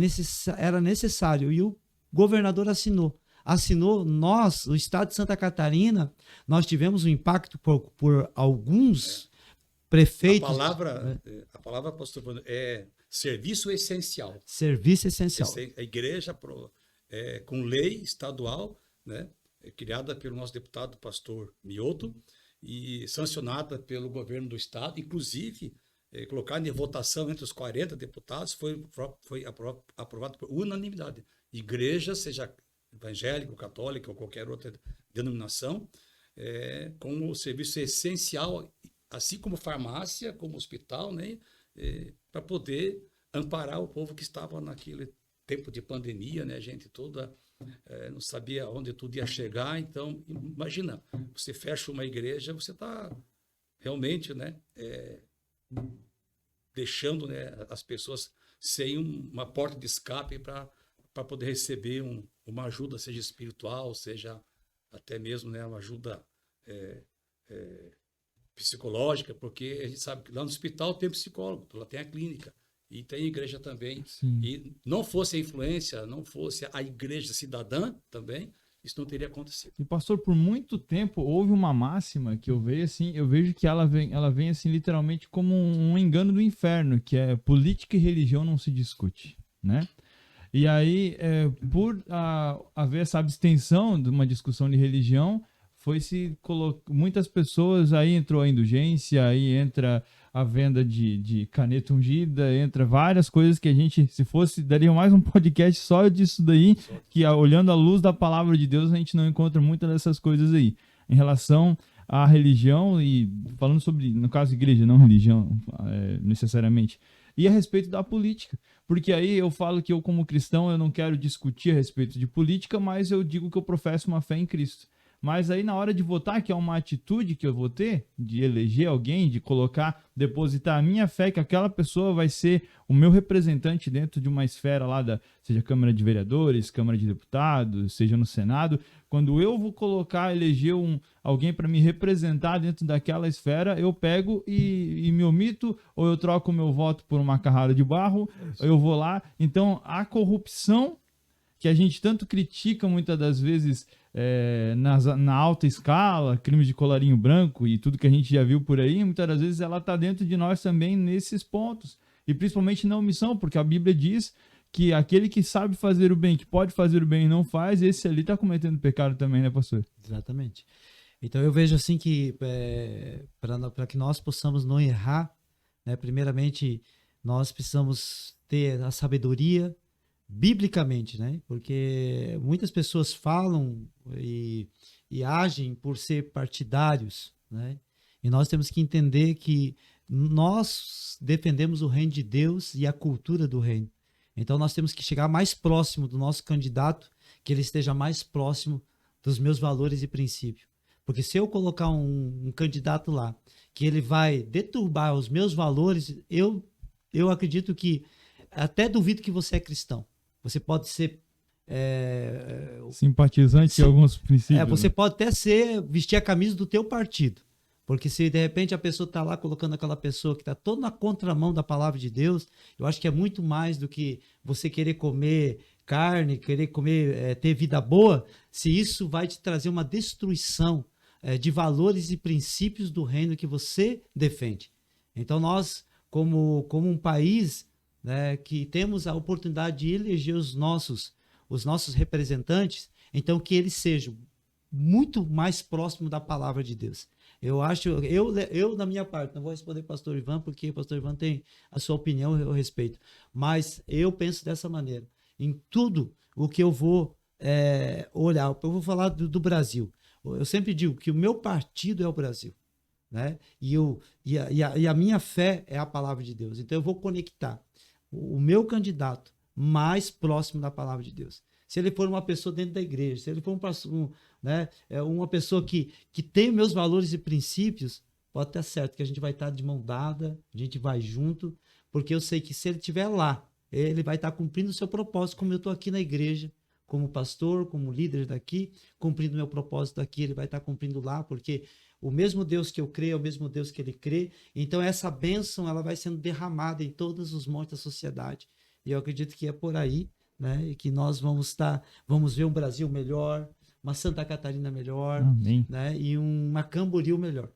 era necessário. E o governador assinou. assinou, nós, o estado de Santa Catarina, nós tivemos um impacto por alguns prefeitos. A palavra, pastor Bruno, é serviço essencial. Serviço essencial. A igreja, com lei estadual, né, criada pelo nosso deputado pastor Mioto e sancionada pelo governo do estado, inclusive colocada em votação entre os 40 deputados, foi aprovado por unanimidade. Igreja, seja evangélica, católica ou qualquer outra denominação, como serviço essencial, assim como farmácia, como hospital, né, para poder amparar o povo que estava naquele tempo de pandemia, né, a gente toda não sabia onde tudo ia chegar. Então, imagina, você fecha uma igreja, você está realmente, né, deixando, né, as pessoas sem uma porta de escape para poder receber uma ajuda, seja espiritual, seja até mesmo, né, uma ajuda psicológica, porque a gente sabe que lá no hospital tem psicólogo, lá tem a clínica e tem a igreja também. Sim. E não fosse a influência, não fosse a igreja cidadã também, isso não teria acontecido. E pastor, por muito tempo houve uma máxima que eu vejo que ela vem assim literalmente como um engano do inferno, que é política e religião não se discute, né? E aí, por haver essa abstenção de uma discussão de religião, muitas pessoas, aí entrou a indulgência, aí entra a venda de caneta ungida, entra várias coisas que a gente, se fosse, daria mais um podcast só disso daí, que olhando à luz da palavra de Deus, a gente não encontra muitas dessas coisas aí. Em relação à religião, e falando sobre, no caso, igreja, não religião, necessariamente, e a respeito da política. Porque aí eu falo que eu, como cristão, eu não quero discutir a respeito de política, mas eu digo que eu professo uma fé em Cristo. Mas aí na hora de votar, que é uma atitude que eu vou ter, de eleger alguém, de depositar a minha fé, que aquela pessoa vai ser o meu representante dentro de uma esfera lá seja Câmara de Vereadores, Câmara de Deputados, seja no Senado, quando eu vou eleger alguém para me representar dentro daquela esfera, eu pego e me omito, ou eu troco o meu voto por uma carrada de barro, eu vou lá. Então, a corrupção que a gente tanto critica muitas das vezes na alta escala, crimes de colarinho branco e tudo que a gente já viu por aí, muitas das vezes ela está dentro de nós também nesses pontos. E principalmente na omissão, porque a Bíblia diz que aquele que sabe fazer o bem, que pode fazer o bem e não faz, esse ali está cometendo pecado também, né, pastor? Exatamente. Então eu vejo assim que para que nós possamos não errar, né, primeiramente nós precisamos ter a sabedoria biblicamente, né? Porque muitas pessoas falam e agem por ser partidários, né? E nós temos que entender que nós defendemos o reino de Deus e a cultura do reino. Então nós temos que chegar mais próximo do nosso candidato, que ele esteja mais próximo dos meus valores e princípios. Porque se eu colocar um candidato lá, que ele vai deturbar os meus valores, eu acredito que, até duvido que você é cristão. Você pode ser simpatizante de alguns princípios. Você pode até vestir a camisa do teu partido. Porque se de repente a pessoa está lá colocando aquela pessoa que está toda na contramão da palavra de Deus, eu acho que é muito mais do que você querer comer carne, querer comer, ter vida boa, se isso vai te trazer uma destruição de valores e princípios do reino que você defende. Então nós, como um país, né, que temos a oportunidade de eleger os nossos representantes, então que eles sejam muito mais próximos da palavra de Deus. Eu acho, eu da minha parte, não vou responder pastor Ivan, porque o pastor Ivan tem a sua opinião, eu respeito, mas eu penso dessa maneira. Em tudo o que eu vou olhar, eu vou falar do Brasil. Eu sempre digo que o meu partido é o Brasil, né? E a minha fé é a palavra de Deus. Então eu vou conectar o meu candidato mais próximo da palavra de Deus. Se ele for uma pessoa dentro da igreja, se ele for uma pessoa que tem meus valores e princípios, pode estar certo que a gente vai estar de mão dada, a gente vai junto, porque eu sei que se ele estiver lá, ele vai estar cumprindo o seu propósito, como eu estou aqui na igreja, como pastor, como líder daqui, cumprindo o meu propósito aqui, ele vai estar cumprindo lá, porque o mesmo Deus que eu creio é o mesmo Deus que ele crê. Então essa bênção ela vai sendo derramada em todos os montes da sociedade. E eu acredito que é por aí, né? E que nós vamos ver um Brasil melhor, uma Santa Catarina melhor, Amém. né? E uma Camboriú melhor.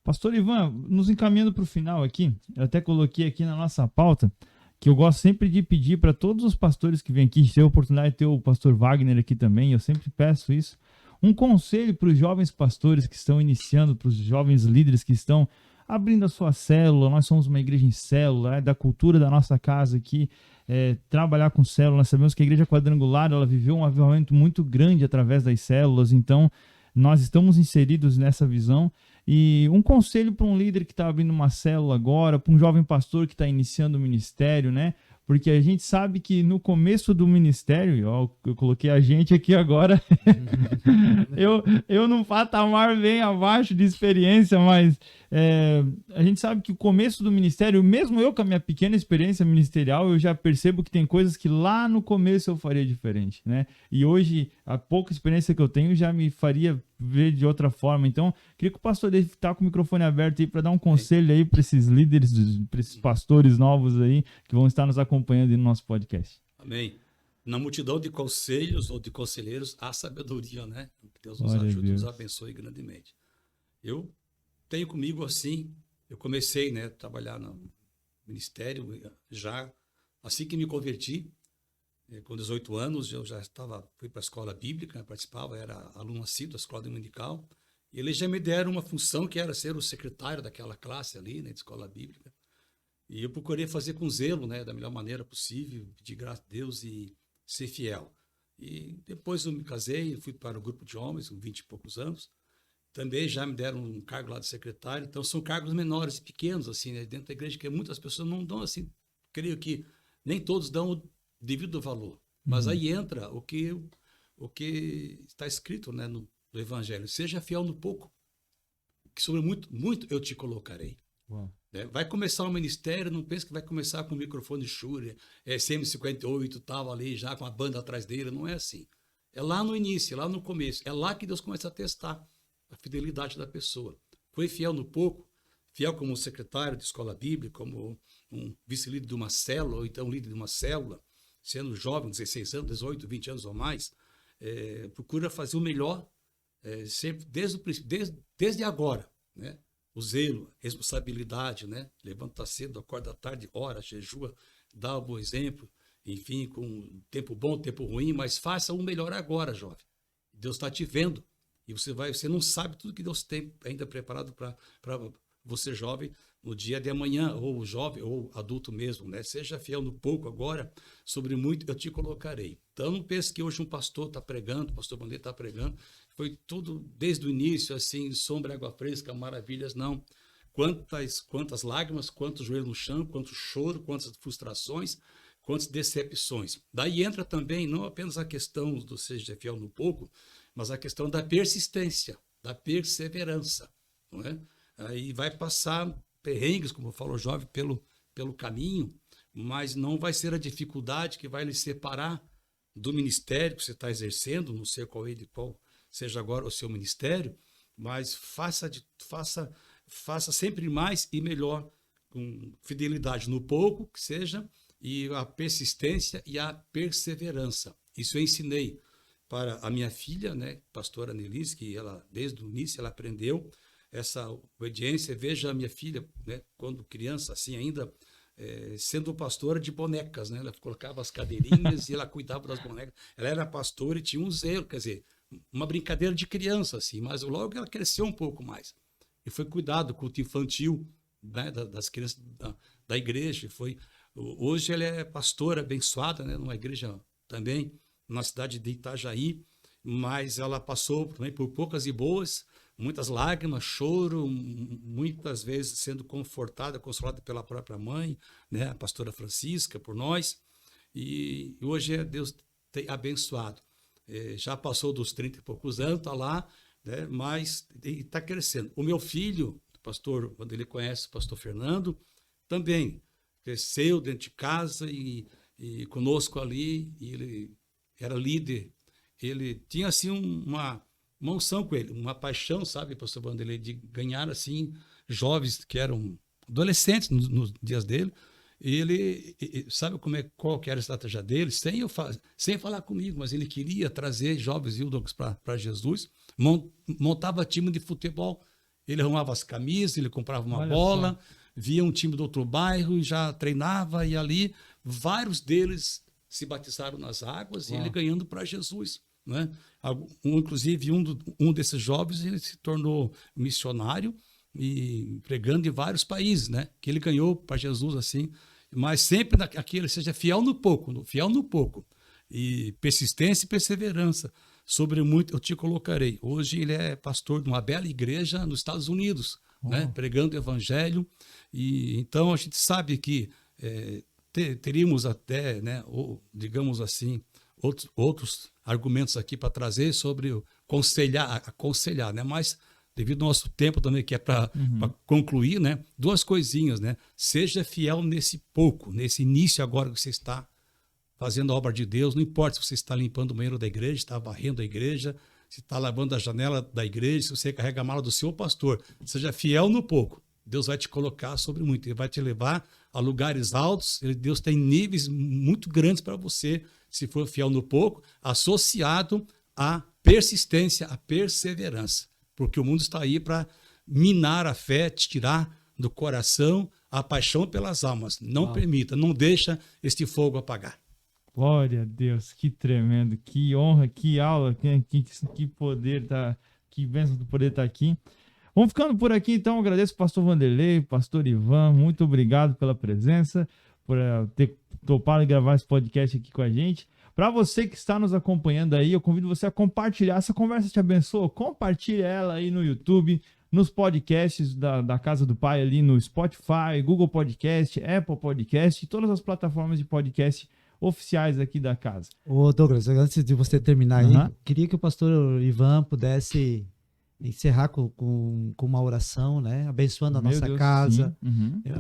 Pastor Ivan, nos encaminhando para o final aqui, eu até coloquei aqui na nossa pauta que eu gosto sempre de pedir para todos os pastores que vêm aqui, ter a oportunidade de ter o pastor Wagner aqui também, eu sempre peço isso, um conselho para os jovens pastores que estão iniciando, para os jovens líderes que estão abrindo a sua célula. Nós somos uma igreja em célula, da cultura da nossa casa aqui, trabalhar com célula. Nós sabemos que a igreja quadrangular, ela viveu um avivamento muito grande através das células, então nós estamos inseridos nessa visão. E um conselho para um líder que está abrindo uma célula agora, para um jovem pastor que está iniciando o ministério, né? Porque a gente sabe que no começo do ministério, eu coloquei a gente aqui agora, eu num patamar bem abaixo de experiência, mas a gente sabe que o começo do ministério, mesmo eu com a minha pequena experiência ministerial, eu já percebo que tem coisas que lá no começo eu faria diferente, né? E hoje, a pouca experiência que eu tenho já me faria ver de outra forma. Então, queria que o pastor deve estar com o microfone aberto aí para dar um conselho aí para esses líderes, para esses pastores novos aí que vão estar nos acompanhando aí no nosso podcast. Amém. Na multidão de conselhos ou de conselheiros, há sabedoria, né? Que Deus nos Glória a ajude e Deus. nos abençoe grandemente. Eu tenho comigo assim, eu comecei, né, a trabalhar no ministério já assim que me converti. Com 18 anos, eu já fui para a escola bíblica, participava, era aluno assíduo da escola dominical, e eles já me deram uma função que era ser o secretário daquela classe ali, né, de escola bíblica. E eu procurei fazer com zelo, né, da melhor maneira possível, pedir graça a Deus e ser fiel. E depois eu me casei, fui para o grupo de homens, com 20 e poucos anos. Também já me deram um cargo lá de secretário. Então, são cargos menores e pequenos, assim, né, dentro da igreja, que muitas pessoas não dão, assim, creio que nem todos dão o devido valor. Mas aí entra o que está escrito, né, no Evangelho. Seja fiel no pouco, que sobre muito eu te colocarei. Uau. Vai começar o ministério, não pense que vai começar com o microfone Shure, SM58, tal ali, já com a banda atrás dele, não é assim. É lá no início, é lá no começo, é lá que Deus começa a testar a fidelidade da pessoa. Foi fiel no pouco, fiel como secretário de escola bíblica, como um vice-líder de uma célula, ou então líder de uma célula, sendo jovem, 16 anos, 18, 20 anos ou mais, procura fazer o melhor, sempre desde agora, né? O zelo, responsabilidade, né? Levanta cedo, acorda tarde, ora, jejua, dá um bom exemplo, enfim, com tempo bom, tempo ruim, mas faça o melhor agora, jovem. Deus está te vendo e você não sabe tudo que Deus tem ainda preparado para você, jovem, no dia de amanhã, ou jovem, ou adulto mesmo, né? Seja fiel no pouco agora, sobre muito eu te colocarei. Então, não pense que hoje um pastor está pregando, o pastor Bandeira está pregando, foi tudo desde o início, assim, sombra, água fresca, maravilhas, não. Quantas lágrimas, quantos joelhos no chão, quanto choro, quantas frustrações, quantas decepções. Daí entra também, não apenas a questão do seja fiel no pouco, mas a questão da persistência, da perseverança, não é? Aí vai passar perrengues, como falou o jovem, pelo caminho, mas não vai ser a dificuldade que vai lhe separar do ministério que você está exercendo, não sei qual seja agora o seu ministério, mas faça sempre mais e melhor, com fidelidade no pouco que seja, e a persistência e a perseverança. Isso eu ensinei para a minha filha, né, pastora Nelise, que ela, desde o início, ela aprendeu essa obediência. Veja a minha filha, né, quando criança, assim ainda, sendo pastora de bonecas, né? Ela colocava as cadeirinhas e ela cuidava das bonecas. Ela era pastora e tinha um zelo, quer dizer, uma brincadeira de criança, assim, mas logo ela cresceu um pouco mais. E foi cuidado, culto infantil, né, das crianças da igreja. Hoje ela é pastora abençoada, né, numa igreja também, na cidade de Itajaí, mas ela passou também por poucas e boas, muitas lágrimas, choro, muitas vezes sendo confortada, consolada pela própria mãe, né, a pastora Francisca, por nós, e hoje Deus tem abençoado. Já passou dos 30 e poucos anos, está lá, né, mas está crescendo. O meu filho, o pastor, quando ele conhece o pastor Fernando, também cresceu dentro de casa e conosco ali, e ele era líder, ele tinha assim uma unção com ele, uma paixão, sabe, pastor Vanderlei, de ganhar assim jovens que eram adolescentes nos dias dele, sabe qual que era a estratégia dele? Sem falar comigo, mas ele queria trazer jovens para Jesus, montava time de futebol, ele arrumava as camisas, ele comprava uma bola, via um time do outro bairro e já treinava, e ali vários deles se batizaram nas águas, e ele ganhando para Jesus, né? Inclusive um desses jovens, ele se tornou missionário e pregando em vários países, né? Que ele ganhou para Jesus assim, mas sempre naquele, seja fiel no pouco, e persistência e perseverança. Sobre muito eu te colocarei. Hoje ele é pastor de uma bela igreja nos Estados Unidos, né? Pregando o evangelho. E então a gente sabe que teríamos até, né, digamos assim, outros argumentos aqui para trazer sobre aconselhar, né? Mas devido ao nosso tempo também, que é para concluir, né? Duas coisinhas, né? Seja fiel nesse pouco, nesse início agora que você está fazendo a obra de Deus, não importa se você está limpando o banheiro da igreja, está varrendo a igreja, se está lavando a janela da igreja, se você carrega a mala do seu pastor, seja fiel no pouco. Deus vai te colocar sobre muito, Ele vai te levar a lugares altos, Deus tem níveis muito grandes para você, se for fiel no pouco, associado à persistência, à perseverança, porque o mundo está aí para minar a fé, te tirar do coração a paixão pelas almas. Não permita, não deixa este fogo apagar. Glória a Deus, que tremendo, que honra, que aula, que poder, que bênção do poder estar aqui. Vamos ficando por aqui, então. Agradeço ao pastor Vanderlei, pastor Ivan, muito obrigado pela presença, por ter topado gravar esse podcast aqui com a gente. Para você que está nos acompanhando aí, eu convido você a compartilhar. Essa conversa te abençoa? Compartilhe ela aí no YouTube, nos podcasts da Casa do Pai, ali no Spotify, Google Podcast, Apple Podcast, e todas as plataformas de podcast oficiais aqui da casa. Ô Douglas, antes de você terminar aí, queria que o pastor Ivan pudesse encerrar com uma oração, né? Abençoando a nossa casa,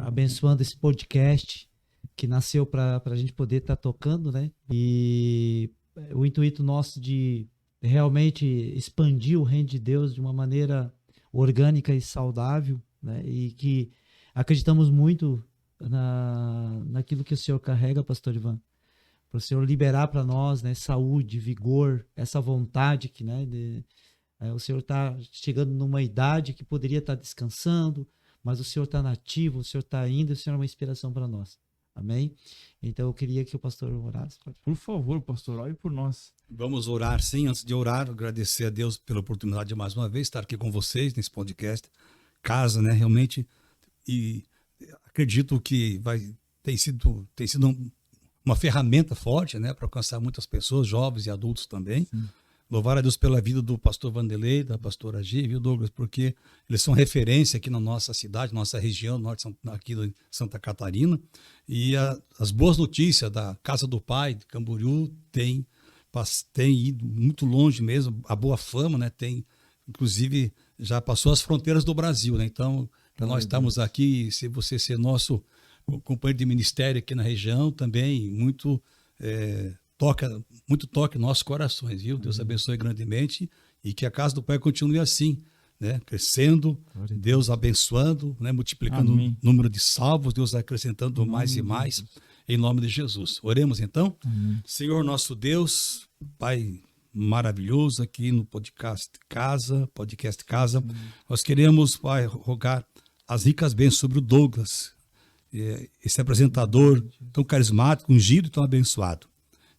abençoando esse podcast que nasceu para a gente poder estar tocando, né? E o intuito nosso de realmente expandir o reino de Deus de uma maneira orgânica e saudável, né? E que acreditamos muito naquilo que o Senhor carrega, pastor Ivan, para o Senhor liberar para nós, né, saúde, vigor, essa vontade que, né, o Senhor está chegando numa idade que poderia estar descansando, mas o Senhor está nativo, o Senhor está indo, o Senhor é uma inspiração para nós. Amém? Então eu queria que o pastor orasse. Por favor, pastor, ore por nós. Vamos orar, sim. Antes de orar, agradecer a Deus pela oportunidade de mais uma vez estar aqui com vocês nesse podcast. Casa, né, realmente, e acredito que tem sido uma ferramenta forte, né, para alcançar muitas pessoas, jovens e adultos também. Sim. Louvar a Deus pela vida do pastor Vanderlei, da pastora Gi, viu, Douglas? Porque eles são referência aqui na nossa cidade, nossa região, norte aqui de Santa Catarina. E as boas notícias da Casa do Pai, de Camboriú, tem ido muito longe mesmo, a boa fama, né? Inclusive, já passou as fronteiras do Brasil, né? Então, para nós estarmos aqui, se você ser nosso companheiro de ministério aqui na região, também muito toca em nossos corações, viu? Deus abençoe grandemente e que a Casa do Pai continue assim, né? Crescendo, Deus abençoando, né? Multiplicando o número de salvos, Deus acrescentando mais e mais, em nome de Jesus. Oremos então. Senhor nosso Deus, Pai maravilhoso, aqui no podcast Casa, nós queremos, Pai, rogar as ricas bênçãos sobre o Douglas, esse apresentador tão carismático, ungido e tão abençoado.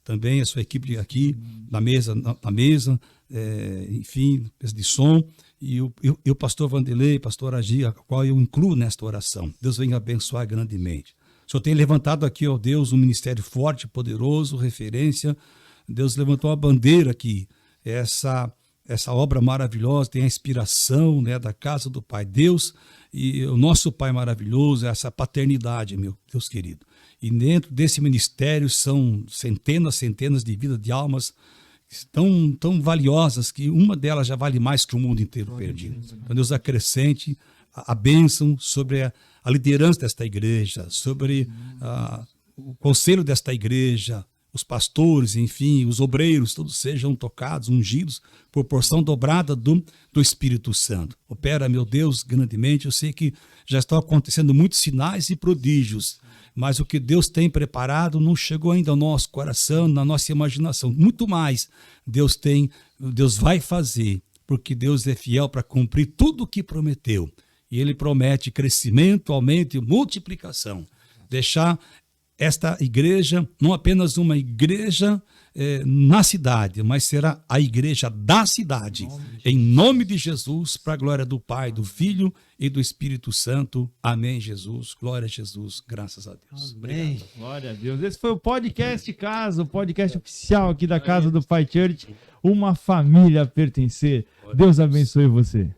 Também a sua equipe aqui na mesa, enfim, mesa de som, e o pastor Vanderlei, pastor Agi, a qual eu incluo nesta oração. Deus venha abençoar grandemente. O Senhor tem levantado aqui, ó Deus, um ministério forte, poderoso, referência. Deus levantou a bandeira aqui, essa obra maravilhosa, tem a inspiração, né, da Casa do Pai. Deus e o nosso Pai maravilhoso, essa paternidade, meu Deus querido. E dentro desse ministério são centenas de vidas, de almas tão valiosas que uma delas já vale mais que o mundo inteiro perdido. Então Deus acrescente a bênção sobre a liderança desta igreja, sobre o conselho desta igreja, os pastores, enfim, os obreiros, todos sejam tocados, ungidos, por porção dobrada do Espírito Santo. Opera, meu Deus, grandemente. Eu sei que já estão acontecendo muitos sinais e prodígios, mas o que Deus tem preparado não chegou ainda ao nosso coração, na nossa imaginação. Muito mais Deus vai fazer, porque Deus é fiel para cumprir tudo o que prometeu. E Ele promete crescimento, aumento e multiplicação. Deixar esta igreja não apenas uma igreja na cidade, mas será a igreja da cidade, em nome de Jesus, para a glória do Pai, do Filho e do Espírito Santo. Amém, Jesus. Glória a Jesus. Graças a Deus. Amém. Obrigado. Glória a Deus. Esse foi o podcast Casa, o podcast oficial aqui da Casa do Pai Church. Uma família a pertencer. Deus abençoe você.